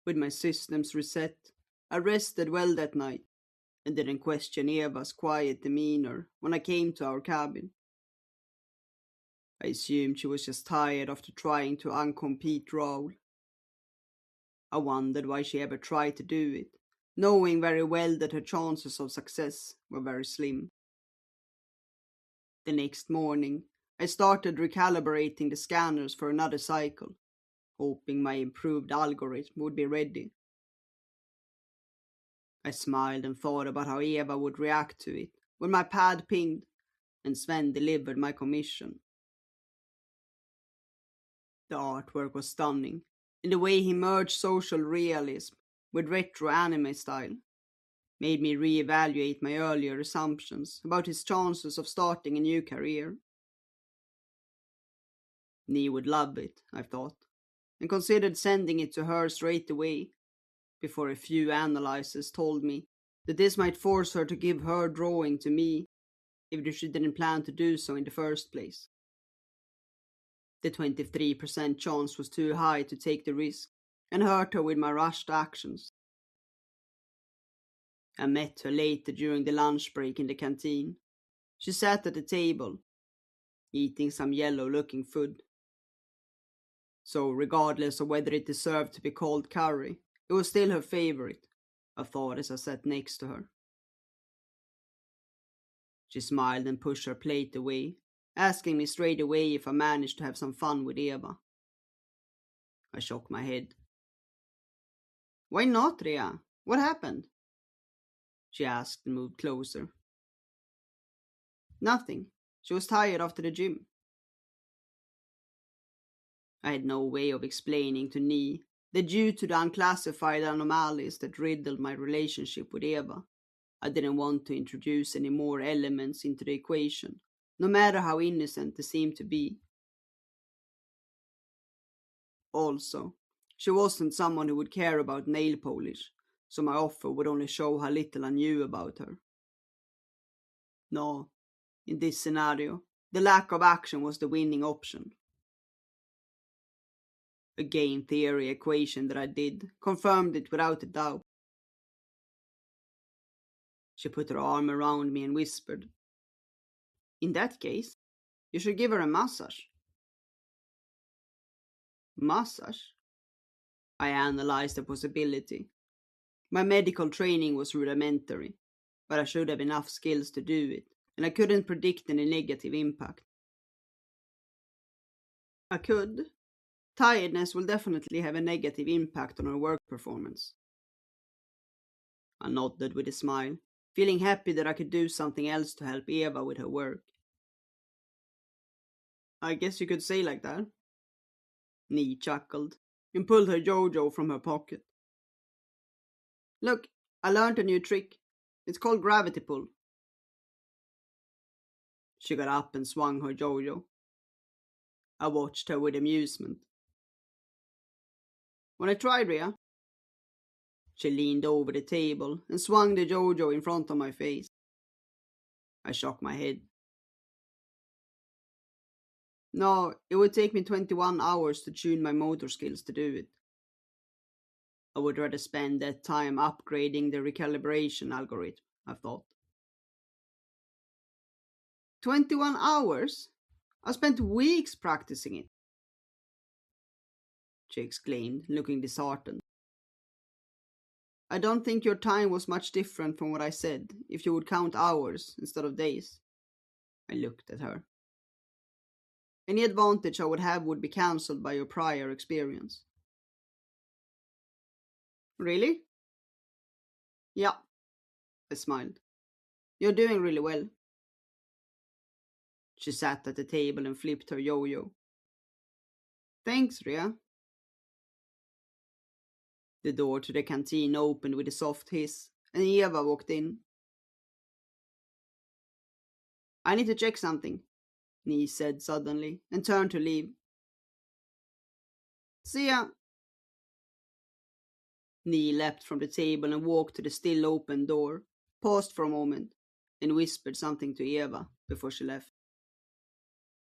With my systems reset, I rested well that night and didn't question Eva's quiet demeanor when I came to our cabin. I assumed she was just tired after trying to uncompete Raoul. I wondered why she ever tried to do it, knowing very well that her chances of success were very slim. The next morning, I started recalibrating the scanners for another cycle, hoping my improved algorithm would be ready. I smiled and thought about how Eva would react to it when my pad pinged and Sven delivered my commission. The artwork was stunning, and the way he merged social realism with retro anime style made me reevaluate my earlier assumptions about his chances of starting a new career. Nee would love it, I thought, and considered sending it to her straight away, before a few analyses told me that this might force her to give her drawing to me, even if she didn't plan to do so in the first place. The 23% chance was too high to take the risk and hurt her with my rushed actions. I met her later during the lunch break in the canteen. She sat at the table, eating some yellow-looking food. So, regardless of whether it deserved to be called curry, it was still her favorite, I thought as I sat next to her. She smiled and pushed her plate away, asking me straight away if I managed to have some fun with Eva. I shook my head. Why not, Ria? What happened? She asked and moved closer. Nothing. She was tired after the gym. I had no way of explaining to Nee that due to the unclassified anomalies that riddled my relationship with Eva, I didn't want to introduce any more elements into the equation, no matter how innocent they seemed to be. Also, she wasn't someone who would care about nail polish, so my offer would only show how little I knew about her. No, in this scenario, the lack of action was the winning option. A game theory equation that I did confirmed it without a doubt. She put her arm around me and whispered, In that case, you should give her a massage. Massage? I analyzed the possibility. My medical training was rudimentary, but I should have enough skills to do it, and I couldn't predict any negative impact. I could. Tiredness will definitely have a negative impact on her work performance. I nodded with a smile, feeling happy that I could do something else to help Eva with her work. I guess you could say like that. Nee chuckled and pulled her Jojo from her pocket. Look, I learned a new trick. It's called gravity pull. She got up and swung her Jojo. I watched her with amusement. Wanna try, Rhea? She leaned over the table and swung the Jojo in front of my face. I shook my head. No, it would take me 21 hours to tune my motor skills to do it. I would rather spend that time upgrading the recalibration algorithm, I thought. 21 hours? I spent weeks practicing it, she exclaimed, looking disheartened. I don't think your time was much different from what I said, if you would count hours instead of days. I looked at her. Any advantage I would have would be cancelled by your prior experience. Really? Yeah, I smiled. You're doing really well. She sat at the table and flipped her yo-yo. Thanks, Ria. The door to the canteen opened with a soft hiss, and Eva walked in. I need to check something, Nee said suddenly, and turned to leave. See ya. Nee leapt from the table and walked to the still open door, paused for a moment, and whispered something to Eva before she left.